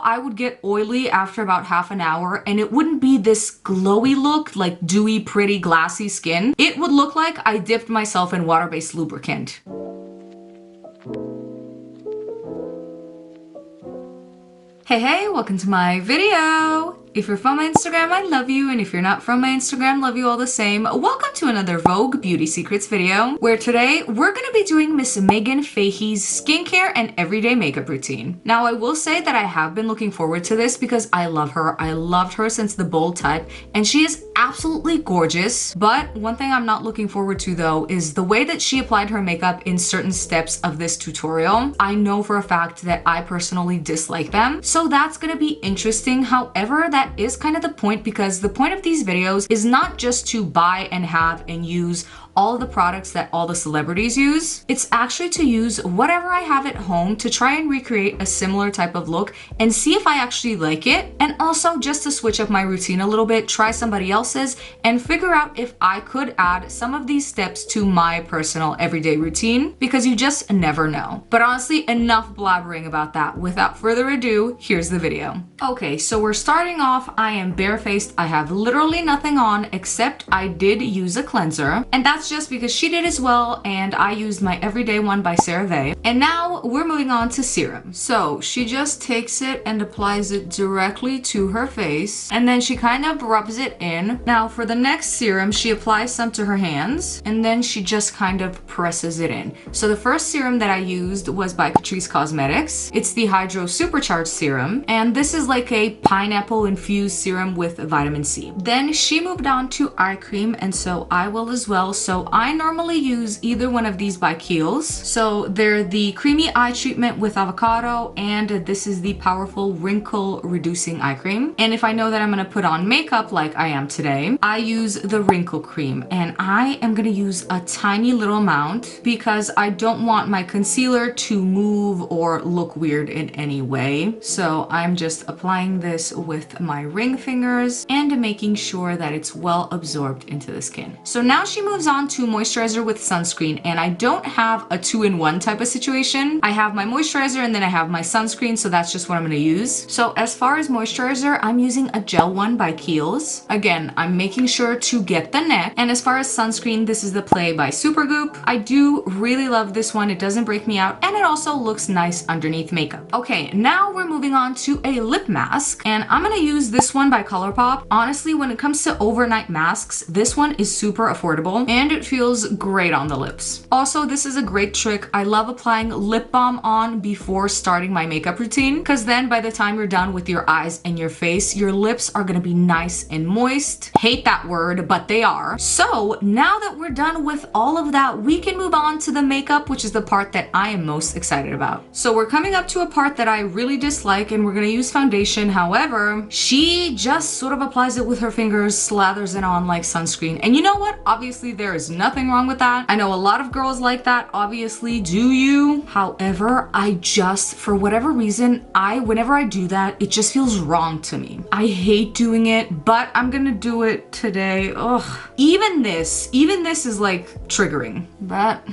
I would get oily after about half an hour and it wouldn't be this glowy look, like dewy, pretty, glassy skin. It would look like I dipped myself in water-based lubricant. Hey, welcome to my video. If you're from my Instagram, I love you, and if you're not from my Instagram, love you all the same. Welcome to another Vogue Beauty Secrets video, where today we're gonna be doing Miss Meghann Fahy's skincare and everyday makeup routine. Now, I will say that I have been looking forward to this because I love her. I loved her since the bold type, and she is absolutely gorgeous. But one thing I'm not looking forward to though is the way that she applied her makeup in certain steps of this tutorial. I know for a fact that I personally dislike them, so that's gonna be interesting. However, that is kind of the point, because the point of these videos is not just to buy and have and use all of the products that all the celebrities use. It's actually to use whatever I have at home to try and recreate a similar type of look and see if I actually like it, and also just to switch up my routine a little bit, try somebody else's, and figure out if I could add some of these steps to my personal everyday routine, because you just never know. But honestly, enough blabbering about that. Without further ado, here's the video. Okay, so we're starting off. I am barefaced. I have literally nothing on, except I did use a cleanser, and that's just because she did as well, and I used my everyday one by CeraVe. And now we're moving on to serum. So she just takes it and applies it directly to her face, and then she kind of rubs it in. Now for the next serum, she applies some to her hands, and then she just kind of presses it in. So the first serum that I used was by Catrice Cosmetics. It's the Hydro Supercharged Serum, and this is like a pineapple infused serum with vitamin C. Then she moved on to eye cream, and so I will as well. So I normally use either one of these by Kiehl's. So they're the creamy eye treatment with avocado, and this is the powerful wrinkle reducing eye cream. And if I know that I'm gonna put on makeup like I am today, I use the wrinkle cream, and I am gonna use a tiny little amount because I don't want my concealer to move or look weird in any way. So I'm just applying this with my ring fingers and making sure that it's well absorbed into the skin. So now she moves on to moisturizer with sunscreen, and I don't have a 2-in-1 type of situation. I have my moisturizer and then I have my sunscreen, so that's just what I'm gonna use. So as far as moisturizer, I'm using a gel one by Kiehl's. Again, I'm making sure to get the neck. And as far as sunscreen, this is the Play by Supergoop. I do really love this one. It doesn't break me out, and it also looks nice underneath makeup. Okay, now we're moving on to a lip mask, and I'm gonna use this one by ColourPop. Honestly, when it comes to overnight masks, this one is super affordable, and it feels great on the lips. Also, this is a great trick. I love applying lip balm on before starting my makeup routine, because then by the time you're done with your eyes and your face, your lips are gonna be nice and moist. Hate that word, but they are. So now that we're done with all of that, we can move on to the makeup, which is the part that I am most excited about. So we're coming up to a part that I really dislike, and we're gonna use foundation. However, she just sort of applies it with her fingers, slathers it on like sunscreen. And you know what? Obviously, there is nothing wrong with that. I know a lot of girls like that, obviously. Do you? However, I just, for whatever reason, whenever I do that, it just feels wrong to me. I hate doing it, but I'm gonna do it today. Ugh. Even this is like triggering. But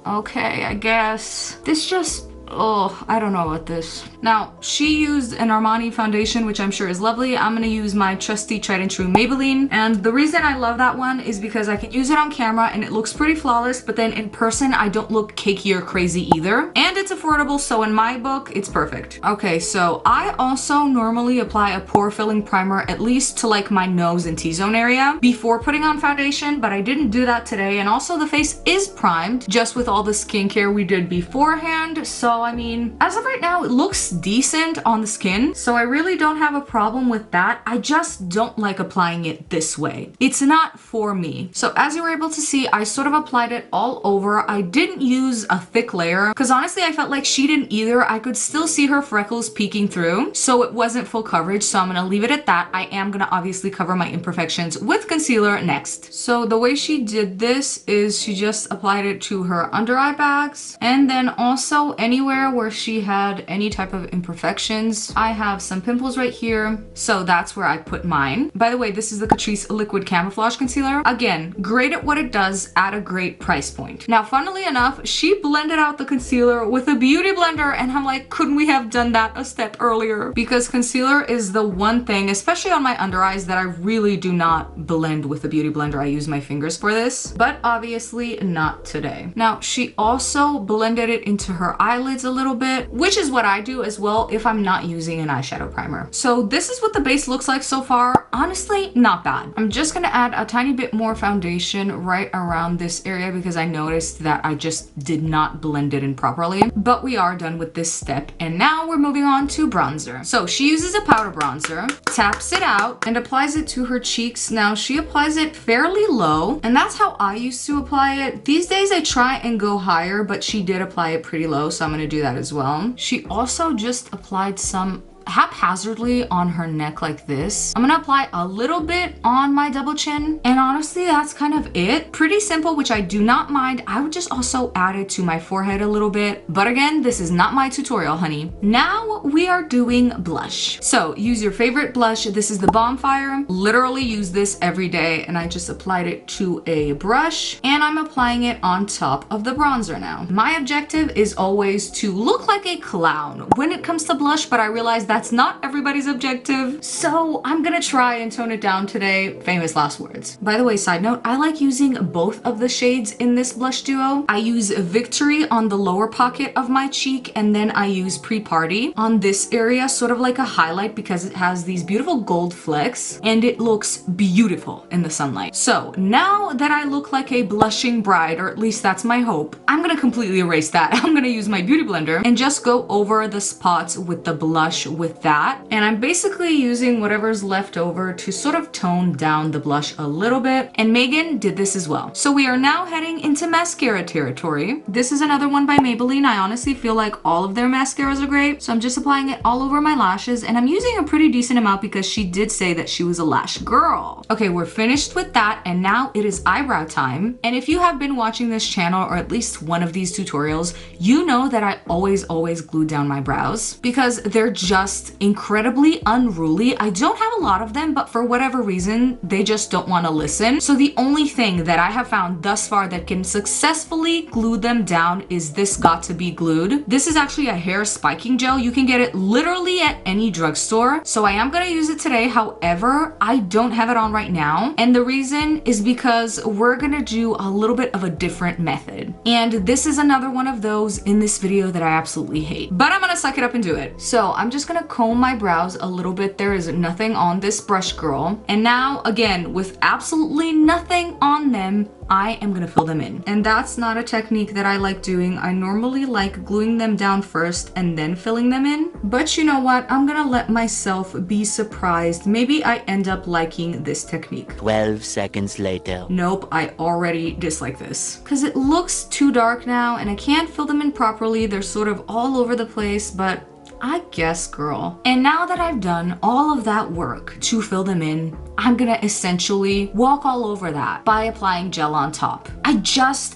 okay, I guess. This just, oh, I don't know about this. Now, she used an Armani foundation, which I'm sure is lovely. I'm gonna use my trusty tried and true Maybelline. And the reason I love that one is because I can use it on camera and it looks pretty flawless, but then in person, I don't look cakey or crazy either. And it's affordable, so in my book, it's perfect. Okay, so I also normally apply a pore filling primer, at least to like my nose and T-zone area, before putting on foundation, but I didn't do that today. And also the face is primed just with all the skincare we did beforehand. So I mean, as of right now, it looks decent on the skin, so I really don't have a problem with that. I just don't like applying it this way. It's not for me. So as you were able to see, I sort of applied it all over. I didn't use a thick layer because honestly, I felt like she didn't either. I could still see her freckles peeking through, so it wasn't full coverage, so I'm gonna leave it at that. I am gonna obviously cover my imperfections with concealer next. So the way she did this is she just applied it to her under eye bags, and then also anywhere anywhere where she had any type of imperfections. I have some pimples right here, so that's where I put mine. By the way, this is the Catrice Liquid Camouflage Concealer. Again, great at what it does at a great price point. Now, funnily enough, she blended out the concealer with a beauty blender, and I'm like, couldn't we have done that a step earlier? Because concealer is the one thing, especially on my under eyes, that I really do not blend with a beauty blender. I use my fingers for this, but obviously not today. Now, she also blended it into her eyelids a little bit, which is what I do as well if I'm not using an eyeshadow primer. So this is what the base looks like so far. Honestly, not bad. I'm just gonna add a tiny bit more foundation right around this area because I noticed that I just did not blend it in properly. But we are done with this step, and now we're moving on to bronzer. So she uses a powder bronzer, taps it out, and applies it to her cheeks. Now she applies it fairly low, and that's how I used to apply it. These days I try and go higher, but she did apply it pretty low, so I'm gonna do that as well. She also just applied some haphazardly on her neck like this. I'm gonna apply a little bit on my double chin, and honestly that's kind of it. Pretty simple, which I do not mind. I would just also add it to my forehead a little bit, but again, this is not my tutorial, honey. Now we are doing blush. So use your favorite blush. This is the Bonfire. Literally use this every day, and I just applied it to a brush, and I'm applying it on top of the bronzer now. My objective is always to look like a clown when it comes to blush, but I realize that's not everybody's objective, so I'm gonna try and tone it down today. Famous last words. By the way, side note, I like using both of the shades in this blush duo. I use Victory on the lower pocket of my cheek, and then I use Pre-Party on this area, sort of like a highlight, because it has these beautiful gold flecks and it looks beautiful in the sunlight. So now that I look like a blushing bride, or at least that's my hope, I'm gonna completely erase that. I'm gonna use my beauty blender and just go over the spots with the blush with that, and I'm basically using whatever's left over to sort of tone down the blush a little bit, and Meghann did this as well. So we are now heading into mascara territory. This is another one by Maybelline. I honestly feel like all of their mascaras are great, so I'm just applying it all over my lashes, and I'm using a pretty decent amount because she did say that she was a lash girl. Okay, we're finished with that, and now it is eyebrow time. And if you have been watching this channel, or at least one of these tutorials, you know that I always glue down my brows because they're just incredibly unruly. I don't have a lot of them, but for whatever reason, they just don't want to listen. So the only thing that I have found thus far that can successfully glue them down is this Got to Be Glued. This is actually a hair spiking gel. You can get it literally at any drugstore. So I am going to use it today. However, I don't have it on right now. And the reason is because we're going to do a little bit of a different method. And this is another one of those in this video that I absolutely hate. But I'm going to suck it up and do it. So I'm just going to comb my brows a little bit. There is nothing on this brush, girl. And now, again, with absolutely nothing on them, I am gonna fill them in. And that's not a technique that I like doing. I normally like gluing them down first and then filling them in. But you know what? I'm gonna let myself be surprised. Maybe I end up liking this technique. 12 seconds later. Nope, I already dislike this. Because it looks too dark now and I can't fill them in properly. They're sort of all over the place, but I guess, girl. And now that I've done all of that work to fill them in, I'm gonna essentially walk all over that by applying gel on top.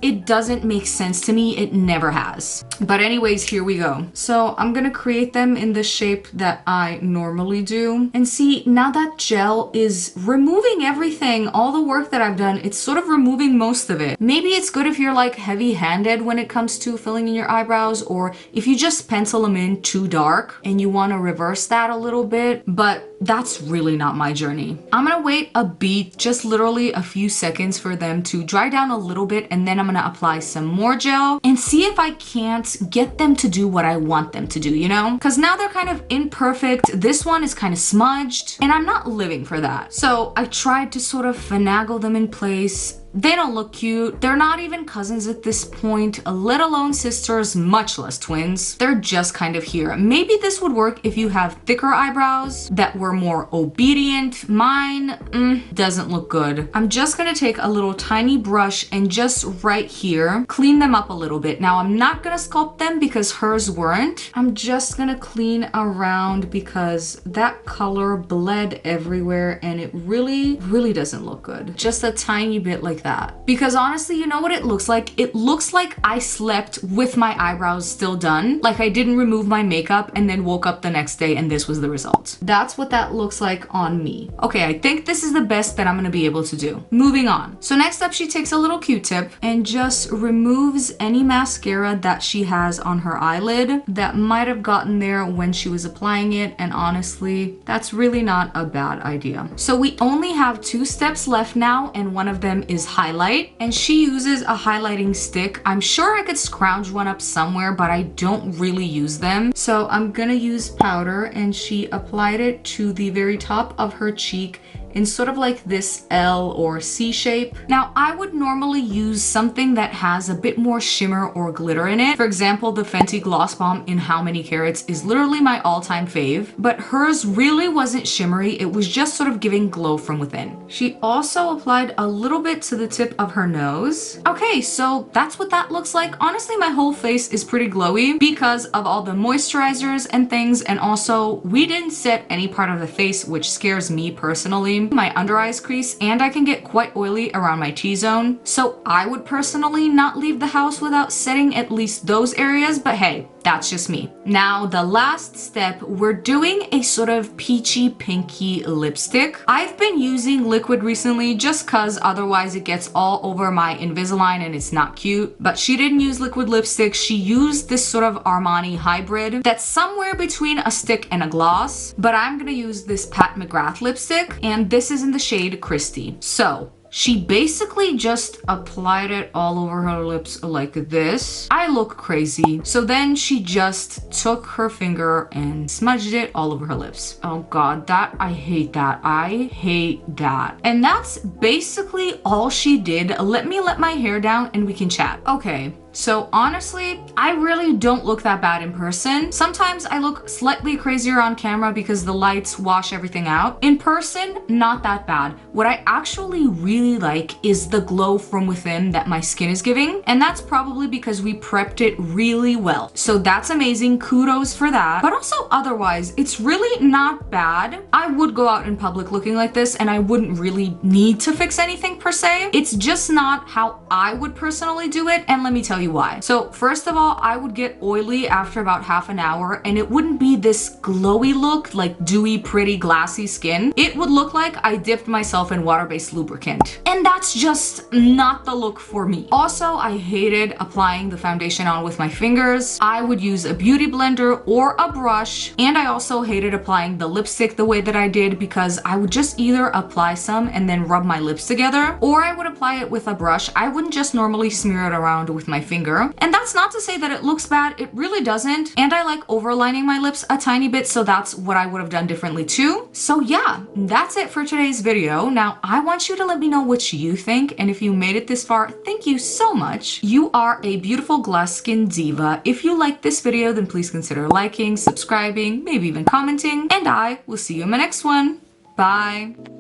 It doesn't make sense to me. It never has. But anyways, here we go. So I'm gonna create them in the shape that I normally do. And see, now that gel is removing everything, all the work that I've done, it's sort of removing most of it. Maybe it's good if you're like heavy-handed when it comes to filling in your eyebrows, or if you just pencil them in too dark and you wanna reverse that a little bit, but that's really not my journey. I'm gonna wait a beat, just literally a few seconds for them to dry down a little bit, and then I'm gonna apply some more gel and see if I can't get them to do what I want them to do, you know? Because now they're kind of imperfect. This one is kind of smudged, and I'm not living for that. So I tried to sort of finagle them in place. They don't look cute. They're not even cousins at this point, let alone sisters, much less twins. They're just kind of here. Maybe this would work if you have thicker eyebrows that were more obedient. Mine doesn't look good. I'm just gonna take a little tiny brush and just right here, clean them up a little bit. Now I'm not gonna sculpt them because hers weren't. I'm just gonna clean around because that color bled everywhere and it really doesn't look good. Just a tiny bit like that. Because honestly, you know what it looks like? It looks like I slept with my eyebrows still done. Like I didn't remove my makeup and then woke up the next day and this was the result. That's what that looks like on me. Okay, I think this is the best that I'm gonna be able to do. Moving on. So next up, she takes a little Q-tip and just removes any mascara that she has on her eyelid that might have gotten there when she was applying it. And honestly, that's really not a bad idea. So we only have 2 steps left now, and one of them is highlight. And she uses a highlighting stick. I'm sure I could scrounge one up somewhere, but I don't really use them. So I'm gonna use powder, and she applied it to the very top of her cheek in sort of like this L or C shape. Now, I would normally use something that has a bit more shimmer or glitter in it. For example, the Fenty Gloss Bomb in How Many Carats is literally my all-time fave, but hers really wasn't shimmery. It was just sort of giving glow from within. She also applied a little bit to the tip of her nose. Okay, so that's what that looks like. Honestly, my whole face is pretty glowy because of all the moisturizers and things, and also we didn't set any part of the face, which scares me personally. My under eyes crease, and I can get quite oily around my T-zone. So I would personally not leave the house without setting at least those areas, but hey, that's just me. Now, the last step, we're doing a sort of peachy pinky lipstick. I've been using liquid recently just cause otherwise it gets all over my Invisalign and it's not cute. But she didn't use liquid lipstick. She used this sort of Armani hybrid that's somewhere between a stick and a gloss. But I'm gonna use this Pat McGrath lipstick, and this is in the shade Christy. So she basically just applied it all over her lips like this. I look crazy. So then she just took her finger and smudged it all over her lips. Oh God, I hate that. I hate that. And that's basically all she did. Let me let my hair down and we can chat. Okay. So honestly, I really don't look that bad in person. Sometimes I look slightly crazier on camera because the lights wash everything out. In person, not that bad. What I actually really like is the glow from within that my skin is giving. And that's probably because we prepped it really well. So that's amazing. Kudos for that. But also otherwise, it's really not bad. I would go out in public looking like this and I wouldn't really need to fix anything per se. It's just not how I would personally do it. And let me tell you why. So first of all, I would get oily after about half an hour and it wouldn't be this glowy look, like dewy, pretty, glassy skin. It would look like I dipped myself in water-based lubricant. And that's just not the look for me. Also, I hated applying the foundation on with my fingers. I would use a beauty blender or a brush. And I also hated applying the lipstick the way that I did because I would just either apply some and then rub my lips together, or I would apply it with a brush. I wouldn't just normally smear it around with my finger. And that's not to say that it looks bad, it really doesn't. And I like overlining my lips a tiny bit, so that's what I would have done differently too. So yeah, that's it for today's video. Now, I want you to let me know what you think, and if you made it this far, thank you so much. You are a beautiful glass skin diva. If you liked this video, then please consider liking, subscribing, maybe even commenting, and I will see you in my next one. Bye!